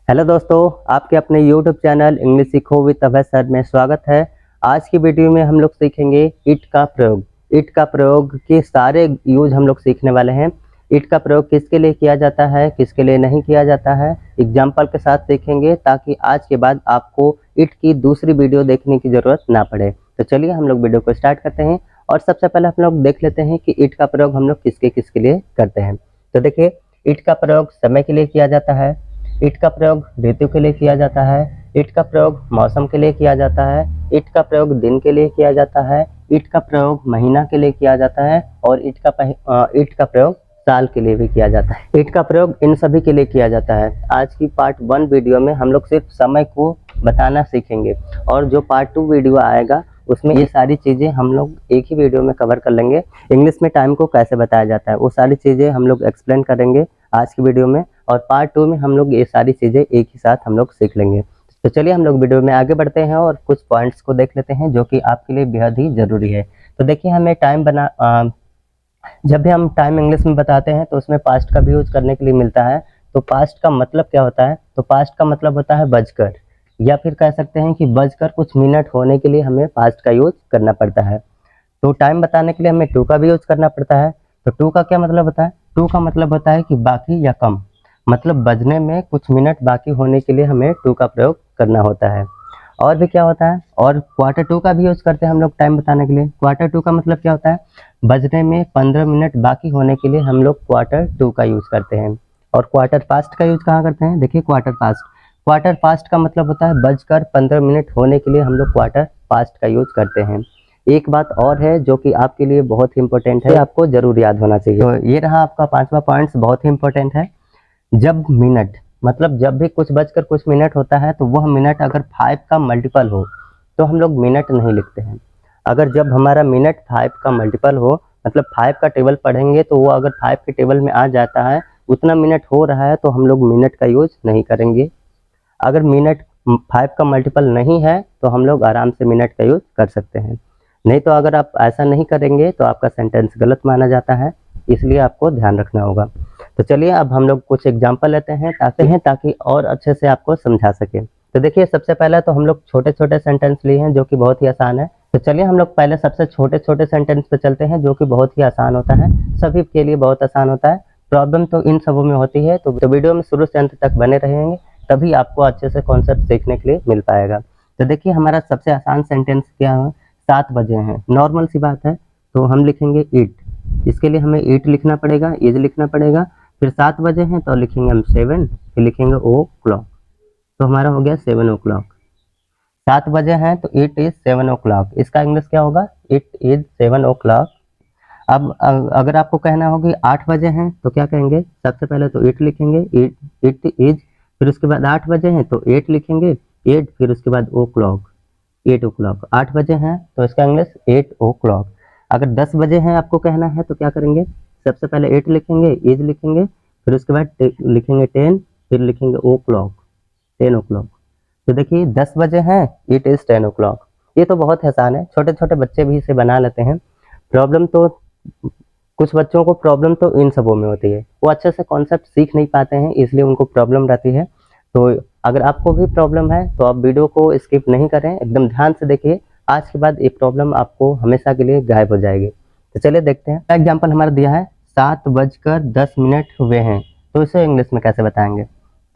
Hello दोस्तों, आपके अपने YouTube चैनल इंग्लिश सीखो विद अभय सर में स्वागत है। आज की वीडियो में हम लोग सीखेंगे इट का प्रयोग। इट का प्रयोग के सारे यूज हम लोग सीखने वाले हैं। इट का प्रयोग किसके लिए किया जाता है, किसके लिए नहीं किया जाता है, एग्जाम्पल के साथ सीखेंगे ताकि आज के बाद आपको इट की दूसरी वीडियो देखने की ज़रूरत ना पड़े। तो चलिए हम लोग वीडियो को स्टार्ट करते हैं और सबसे पहले हम लोग देख लेते हैं कि इट का प्रयोग हम लोग किसके किसके लिए करते हैं। तो देखिए, इट का प्रयोग समय के लिए किया जाता है, इट का प्रयोग ऋतु के लिए किया जाता है, इट का प्रयोग मौसम के लिए किया जाता है, इट का प्रयोग दिन के लिए किया जाता है, इट का प्रयोग महीना के लिए किया जाता है और इट का प्रयोग साल के लिए भी किया जाता है। इट का प्रयोग इन सभी के लिए किया जाता है। आज की पार्ट 1 वीडियो में हम लोग सिर्फ समय को बताना सीखेंगे और जो पार्ट 2 वीडियो आएगा उसमें ये सारी चीज़ें हम लोग एक ही वीडियो में कवर कर लेंगे। इंग्लिश में टाइम को कैसे बताया जाता है वो सारी चीज़ें हम लोग एक्सप्लेन करेंगे आज की वीडियो में, और पार्ट 2 में हम लोग ये सारी चीज़ें एक ही साथ हम लोग सीख लेंगे। तो चलिए हम लोग वीडियो में आगे बढ़ते हैं और कुछ पॉइंट्स को देख लेते हैं जो कि आपके लिए बेहद ही ज़रूरी है। तो देखिए, हमें जब भी हम टाइम इंग्लिश में बताते हैं तो उसमें पास्ट का भी यूज करने के लिए मिलता है। तो पास्ट का मतलब क्या होता है? तो पास्ट का मतलब होता है बजकर, या फिर कह सकते हैं कि बजकर कुछ मिनट होने के लिए हमें पास्ट का यूज करना पड़ता है। तो टाइम बताने के लिए हमें टू का भी यूज करना पड़ता है। तो टू का क्या मतलब होता है? टू का मतलब होता है कि बाकी या कम, मतलब बजने में कुछ मिनट बाकी होने के लिए हमें टू का प्रयोग करना होता है। और भी क्या होता है? और क्वार्टर टू का भी यूज करते हैं हम लोग टाइम बताने के लिए। क्वार्टर टू का मतलब क्या होता है? बजने में 15 मिनट बाकी होने के लिए हम लोग क्वार्टर टू का यूज करते हैं। और क्वार्टर पास्ट का यूज कहाँ करते हैं? देखिए, क्वार्टर पास्ट का मतलब होता है बजकर 15 मिनट होने के लिए हम लोग क्वार्टर पास्ट का यूज करते हैं। एक बात और है जो कि आपके लिए बहुत ही इंपॉर्टेंट है, आपको जरूर याद होना चाहिए। तो ये रहा आपका 5वां पॉइंट, बहुत ही इंपॉर्टेंट है। जब मिनट, मतलब जब भी कुछ बजकर कुछ मिनट होता है तो वह मिनट अगर 5 का मल्टीपल हो तो हम लोग मिनट नहीं लिखते हैं। अगर जब हमारा मिनट 5 का मल्टीपल हो, मतलब 5 का टेबल पढ़ेंगे तो वो अगर 5 के टेबल में आ जाता है, उतना मिनट हो रहा है, तो हम लोग मिनट का यूज नहीं करेंगे। अगर मिनट 5 का मल्टीपल नहीं है तो हम लोग आराम से मिनट का यूज कर सकते हैं। नहीं तो अगर आप ऐसा नहीं करेंगे तो आपका सेंटेंस गलत माना जाता है, इसलिए आपको ध्यान रखना होगा। तो चलिए अब हम लोग कुछ एग्जाम्पल लेते हैं ताकि और अच्छे से आपको समझा सके। तो देखिए, सबसे पहले तो हम लोग छोटे छोटे सेंटेंस लिए हैं जो कि बहुत ही आसान है। तो चलिए हम लोग पहले सबसे छोटे छोटे सेंटेंस पे चलते हैं जो कि बहुत ही आसान होता है, सभी के लिए बहुत आसान होता है। प्रॉब्लम तो इन सबों में होती है, तो वीडियो में शुरू से अंत तक बने रहेंगे, तभी आपको अच्छे से कॉन्सेप्ट सीखने के लिए मिल पाएगा। तो देखिए, हमारा सबसे आसान सेंटेंस क्या है? 7 बजे हैं, नॉर्मल सी बात है। तो हम लिखेंगे ईट, इसके लिए हमें ईट लिखना पड़ेगा, इज लिखना पड़ेगा। फिर 7 बजे हैं तो लिखेंगे हम 7, फिर लिखेंगे ओ क्लॉक, तो हमारा हो गया 7 ओ क्लॉक। 7 बजे हैं तो इट इज 7 ओ क्लॉक, इसका इंग्लिश क्या होगा? It is 7 o'clock. अब अगर आपको कहना हो कि 8 बजे हैं तो क्या कहेंगे? सबसे पहले तो इट लिखेंगे, इट इज, फिर उसके बाद 8 बजे हैं तो 8 लिखेंगे, 8, फिर उसके बाद ओ क्लॉक, 8 ओ क्लॉक। 8 बजे हैं तो इसका इंग्लिश 8 ओ क्लॉक। अगर 10 बजे हैं आपको कहना है तो क्या करेंगे? सबसे पहले 8 लिखेंगे, इज लिखेंगे, फिर उसके बाद लिखेंगे 10, फिर लिखेंगे ओ क्लॉक, 10 ओ क्लॉक। तो देखिए, 10 बजे हैं, इट इज 10 ओ क्लॉक। ये तो बहुत आसान है, छोटे छोटे बच्चे भी इसे बना लेते हैं। प्रॉब्लम तो कुछ बच्चों को प्रॉब्लम तो इन सबों में होती है, वो अच्छे से कॉन्सेप्ट सीख नहीं पाते हैं, इसलिए उनको प्रॉब्लम रहती है। तो अगर आपको भी प्रॉब्लम है तो आप वीडियो को स्किप नहीं करें, एकदम ध्यान से देखिए। आज के बाद ये प्रॉब्लम आपको हमेशा के लिए गायब हो जाएगी। तो चलिए देखते हैं। एग्जाम्पल हमारा दिया है 7:10 हुए हैं, तो इसे इंग्लिश में कैसे बताएंगे?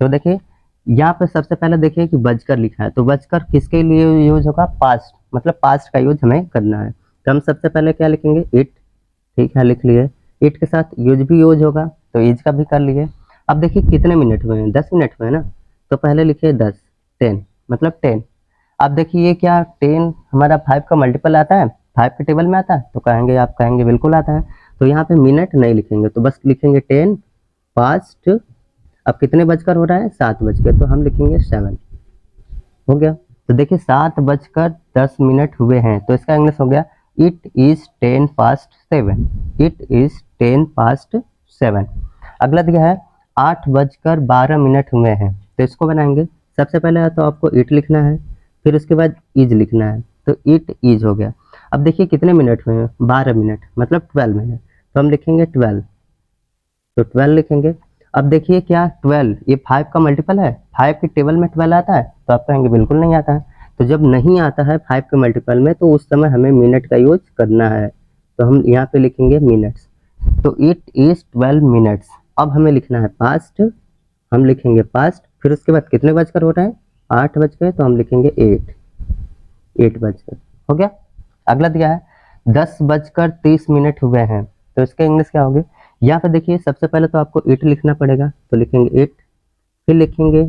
तो देखिए, यहाँ पे सबसे पहले देखिए कि बजकर लिखा है, तो बजकर किसके लिए यूज होगा? पास्ट, मतलब पास्ट का यूज हमें करना है। तो हम सबसे पहले क्या लिखेंगे? इट, ठीक है, लिख लिए। इट के साथ यूज भी यूज होगा, तो यूज का भी कर लिए। अब देखिए कितने मिनट हुए हैं? 10 मिनट हुए ना, तो पहले लिखिए 10, 10 मतलब 10। अब देखिए ये क्या 10 हमारा 5 का मल्टीपल आता है, 5 के टेबल में आता है, तो कहेंगे, आप कहेंगे बिल्कुल आता है। तो यहाँ पे मिनट नहीं लिखेंगे, तो बस लिखेंगे 10 पास्ट। अब कितने बजकर हो रहा है? 7 बजकर, तो हम लिखेंगे 7, हो गया। तो देखिए 7:10 हुए हैं, तो इसका इंग्लिश हो गया it is 10 past 7, it is 10 past 7। अगला दिया है 8:12 हुए हैं, तो इसको बनाएंगे। सबसे पहले तो आपको इट लिखना है, फिर उसके बाद इज लिखना है, तो इट इज हो गया। अब देखिए कितने मिनट हुए हैं? 12 मिनट, मतलब 12 मिनट, तो हम लिखेंगे 12, तो 12 लिखेंगे। अब देखिए क्या 12 ये 5 का मल्टीपल है, 5 की टेबल में 12 आता है, तो आप कहेंगे बिल्कुल नहीं आता है। तो जब नहीं आता है 5 के मल्टीपल में, तो उस समय हमें मिनट का यूज करना है, तो हम यहाँ पे लिखेंगे मिनट्स। तो इट इज 12 मिनट्स। अब हमें लिखना है पास्ट, हम लिखेंगे पास्ट, फिर उसके बाद कितने बजकर हो रहे हैं, 8 बज गए, तो हम लिखेंगे 8 बजकर, हो गया। अगला दिया है 10:30 हुए हैं, तो इसका इंग्लिश क्या होगी। यहाँ पे देखिए सबसे पहले तो आपको इट लिखना पड़ेगा, तो लिखेंगे इट, फिर लिखेंगे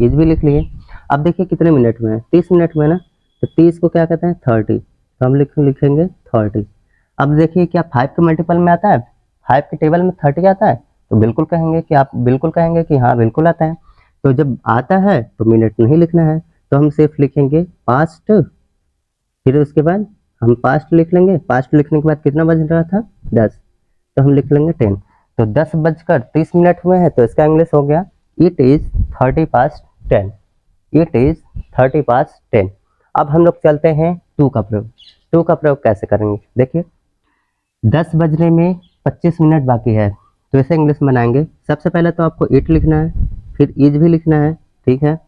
इज भी लिख लिए। अब देखिए कितने मिनट में है, 30 मिनट में ना, तो 30 को क्या कहते हैं 30, तो हम लिखेंगे 30। अब देखिए क्या 5 के मल्टीपल में आता है, 5 के टेबल में 30 आता है, तो बिल्कुल कहेंगे कि आप बिल्कुल कहेंगे कि हाँ बिल्कुल आता है। तो जब आता है तो मिनट नहीं लिखना है, तो हम सिर्फ लिखेंगे पास्ट, फिर उसके बाद हम पास्ट लिख लेंगे। पास्ट लिखने के बाद कितना बज रहा था 10, तो हम लिख लेंगे 10। तो 10:30 हुए हैं, तो इसका इंग्लिश हो गया इट इज 10:30। It is 10:30। अब हम लोग चलते हैं टू का प्रयोग। टू का प्रयोग कैसे करेंगे, देखिए 10 बजने में 25 मिनट बाकी है, तो इसे इंग्लिश में बनाएंगे। सबसे पहले तो आपको इट लिखना है, फिर इज भी लिखना है, ठीक है।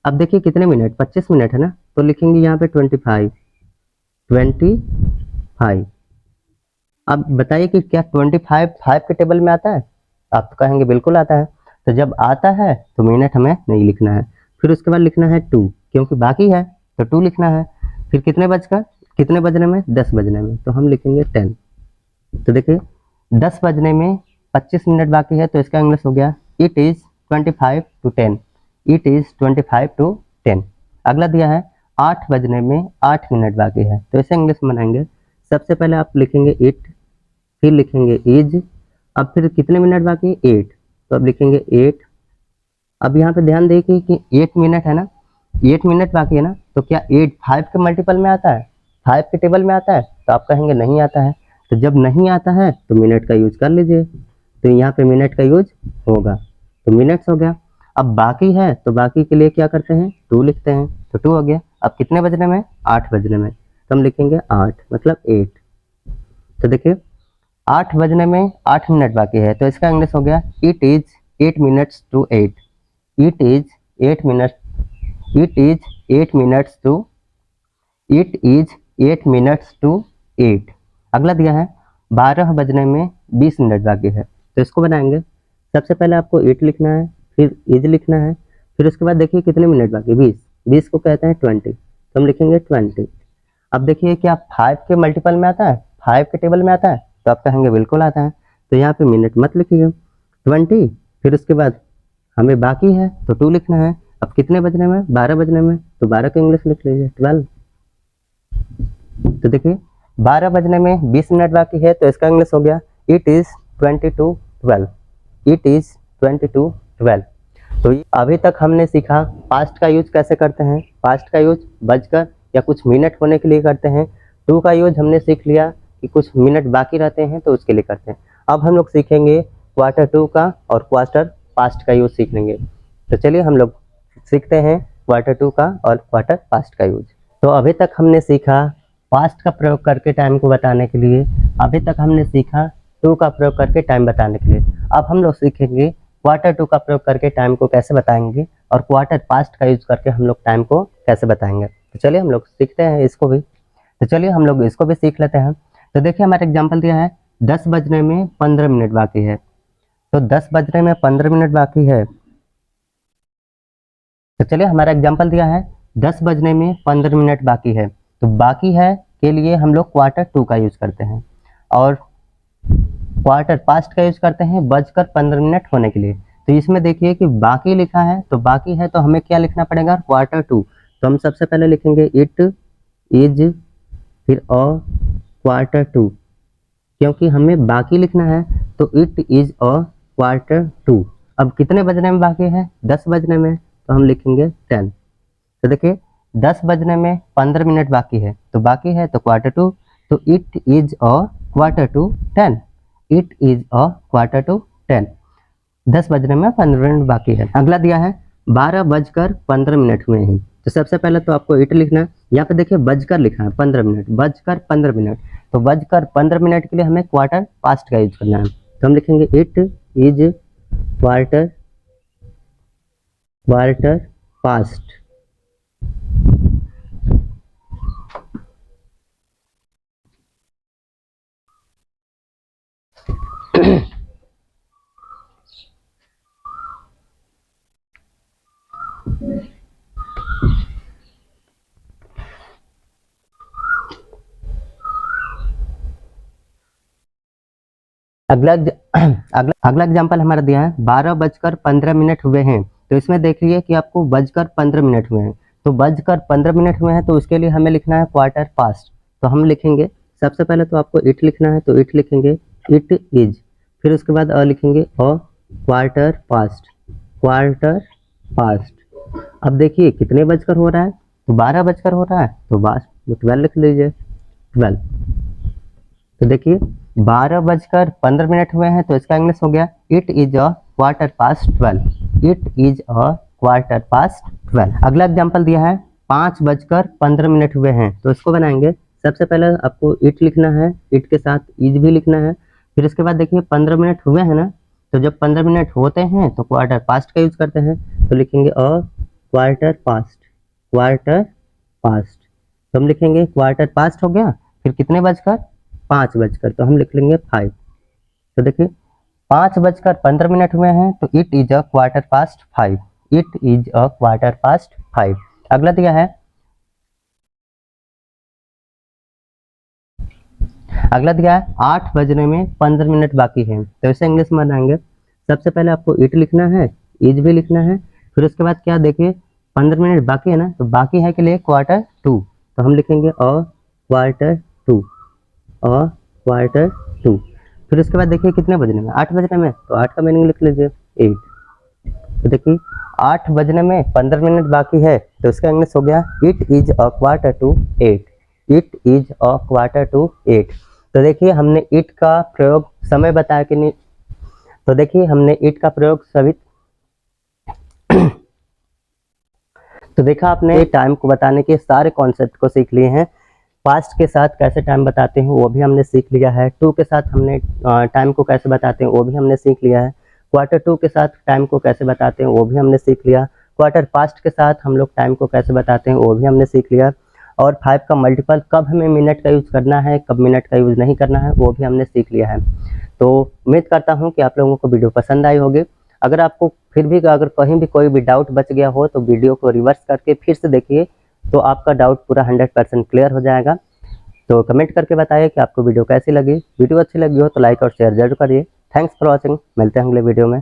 अब देखिए कितने मिनट, 25 मिनट है ना, तो लिखेंगे यहाँ पे 25। अब बताइए कि क्या 25 5 के टेबल में आता है, आप तो कहेंगे बिल्कुल आता है। तो जब आता है तो मिनट हमें नहीं लिखना है, फिर उसके बाद लिखना है 2, क्योंकि बाकी है तो 2 लिखना है। फिर कितने बजने में, 10 बजने में, तो हम लिखेंगे 10। तो देखिए 10 बजने में 25 मिनट बाकी है, तो इसका इंग्लिश हो गया it is 25 to 10। It is 25 to 10। अगला दिया है 8 बजने में 8 मिनट बाकी है, तो इसे इंग्लिश में बनाएंगे। सबसे पहले आप लिखेंगे इट, फिर लिखेंगे इज, अब फिर कितने मिनट बाकी, 8, तो अब लिखेंगे 8। अब यहाँ पे ध्यान देखिए कि 8 मिनट है ना, 8 मिनट बाकी है ना, तो क्या 8 5 के मल्टीपल में आता है, 5 के टेबल में आता है, तो आप कहेंगे नहीं आता है। तो जब नहीं आता है तो मिनट का यूज कर लीजिए, तो यहाँ पे मिनट का यूज होगा, तो मिनट्स हो गया। अब बाकी है तो बाकी के लिए क्या करते हैं, 2 लिखते हैं, तो 2 हो गया। अब कितने बजने में, 8 बजने में, तो हम लिखेंगे 8 मतलब 8। तो देखिए 8 बजने में 8 मिनट बाकी है, तो इसका इंग्लिश हो गया it is 8 minutes to 8। It is 8 minutes, it is 8 minutes to, it is 8 minutes to 8। अगला दिया है 12 बजने में 20 मिनट बाकी है, तो इसको बनाएंगे। सबसे पहले आपको इट लिखना है, फिर इज लिखना है, फिर उसके बाद देखिए कितने मिनट बाकी, 20 को कहते हैं 20, तो हम लिखेंगे 20। अब देखिए क्या 5 के मल्टीपल में आता है, 5 के टेबल में आता है, तो आप कहेंगे बिल्कुल आता है, तो यहाँ पे मिनट मत लिखिए 20, फिर उसके बाद हमें बाकी है तो 2 लिखना है। अब कितने बजने में, 12 बजने में, तो 12 का इंग्लिश लिख लीजिए 12। तो देखिए 12 बजने में 20 मिनट बाकी है, तो इसका इंग्लिश हो गया it is 20 to 12। It is 20 to 12। तो अभी तक हमने सीखा पास्ट का यूज कैसे करते हैं। पास्ट का यूज बजकर या कुछ मिनट होने के लिए करते हैं। टू का यूज हमने सीख लिया कि कुछ मिनट बाकी रहते हैं तो उसके लिए करते हैं। अब हम लोग सीखेंगे क्वार्टर टू का और क्वार्टर पास्ट का यूज सीख लेंगे। तो चलिए हम लोग सीखते हैं क्वार्टर टू का और क्वार्टर पास्ट का यूज। तो अभी तक हमने सीखा पास्ट का प्रयोग करके टाइम को बताने के लिए, अभी तक हमने सीखा टू का प्रयोग करके टाइम बताने के लिए। अब हम लोग सीखेंगे क्वार्टर टू का प्रयोग करके टाइम को कैसे बताएंगे और क्वार्टर पास्ट का यूज करके हम लोग टाइम को कैसे बताएंगे। तो चलिए हम लोग सीखते हैं इसको भी। तो चलिए हम लोग इसको भी सीख लेते हैं। तो देखिए हमारा एग्जाम्पल दिया है 10 बजने में 15 मिनट बाकी है। तो 10 बजने में 15 मिनट बाकी है, तो चलिए हमारा एग्जाम्पल दिया है 10 बजने में 15 मिनट बाकी है। तो बाकी है के लिए हम लोग क्वार्टर टू का यूज करते हैं और क्वार्टर पास्ट का यूज करते हैं बजकर 15 मिनट होने के लिए। तो इसमें देखिए कि बाकी लिखा है, तो बाकी है तो हमें क्या लिखना पड़ेगा, क्वार्टर टू। तो हम सबसे पहले लिखेंगे इट इज, फिर अ क्वार्टर टू, क्योंकि हमें बाकी लिखना है तो it is a quarter to. अब कितने बजने में बाकी है, 10 बजने में, तो हम लिखेंगे 10। तो देखिए 10 बजने में 15 मिनट बाकी है, तो बाकी है तो क्वार्टर टू, तो it is a quarter to 10। It is a quarter to 10। 10 बजने में 15 मिनट बाकी है। अगला दिया है 12 बजकर 15 मिनट हुए हैं। तो सबसे पहले तो आपको इट लिखना है, यहाँ पे देखिए बजकर लिखा है 15 मिनट, बजकर 15 मिनट। तो बजकर 15 मिनट के लिए हमें क्वार्टर पास्ट का यूज करना है, तो हम लिखेंगे it is quarter quarter past. अगला अगला एग्जाम्पल हमारा दिया है 12:15 हुए हैं। तो इसमें देखिए कि आपको 15:15 हुए हैं। तो 15:15 हुए हैं तो उसके लिए हमें लिखना है क्वार्टर पास्ट। तो हम लिखेंगे सबसे पहले तो आपको इट लिखना है, तो इट लिखेंगे इट इज। फिर उसके बाद लिखेंगे क्वार्टर पास्ट, क्वार्टर पास्ट। अब देखिए कितने बजकर हो रहा है, तो 12 बजकर हो रहा है, तो 12 लिख लीजिए 12। तो देखिए 12:15 हुए हैं तो इसका इंग्लिश हो गया it is a quarter past 12। It is a quarter past 12। अगला एग्जाम्पल दिया है 5:15 हुए हैं। तो इसको बनाएंगे सबसे पहले आपको इट लिखना है, इट के साथ इज भी लिखना है। फिर इसके बाद देखिए 15 मिनट हुए हैं ना, तो जब 15 मिनट होते हैं तो क्वार्टर पास्ट का यूज करते हैं। तो लिखेंगे क्वार्टर पास्ट, क्वार्टर पास्ट। तो हम लिखेंगे क्वार्टर पास्ट हो गया। फिर कितने बजकर, 5 बजकर, तो हम लिख लेंगे 5। तो देखिए 5:15 हुए हैं तो it is a quarter past 5। It is a quarter past 5। अगला दिया है अगला दिया है 8 बजने में 15 मिनट बाकी है। तो इसे इंग्लिश में बनाएंगे। सबसे पहले आपको इट लिखना है, इज भी लिखना है। फिर उसके बाद क्या देखिए 15 मिनट बाकी है ना, तो बाकी है के लिए क्वार्टर 2। तो हम लिखेंगे क्वार्टर 2, क्वार्टर 2। फिर उसके बाद देखिए कितने बजने में, 8 बजने में, तो 8 का मीनिंग लिख लीजिए 8। तो देखिए 8 बजने में 15 मिनट बाकी है तो इसका इंग्लिश हो गया it is a quarter to 8। It is a quarter to 8। तो देखिए हमने इट का प्रयोग समय बताया कि नहीं, तो देखिए हमने इट का प्रयोग सभी तो देखा आपने टाइम को बताने के सारे कॉन्सेप्ट को सीख लिए हैं। पास्ट के साथ कैसे टाइम बताते हैं वो भी हमने सीख लिया है। टू के साथ हमने टाइम को कैसे बताते हैं वो भी हमने सीख लिया है। क्वार्टर 2 के साथ टाइम को कैसे बताते हैं वो भी हमने सीख लिया। क्वार्टर पास्ट के साथ हम लोग टाइम को कैसे बताते हैं वो भी हमने सीख लिया। और 5 का मल्टीपल कब हमें मिनट का यूज़ करना है, कब मिनट का यूज़ नहीं करना है, वो भी हमने सीख लिया है। तो उम्मीद करता हूँ कि आप लोगों को वीडियो पसंद आई होगी। अगर आपको फिर भी अगर कहीं भी कोई भी डाउट बच गया हो तो वीडियो को रिवर्स करके फिर से देखिए, तो आपका डाउट पूरा 100% क्लियर हो जाएगा। तो कमेंट करके बताइए कि आपको वीडियो कैसी लगी। वीडियो अच्छी लगी हो तो लाइक और शेयर जरूर करिए। Thanks for watching. मिलते हैं अगले वीडियो में।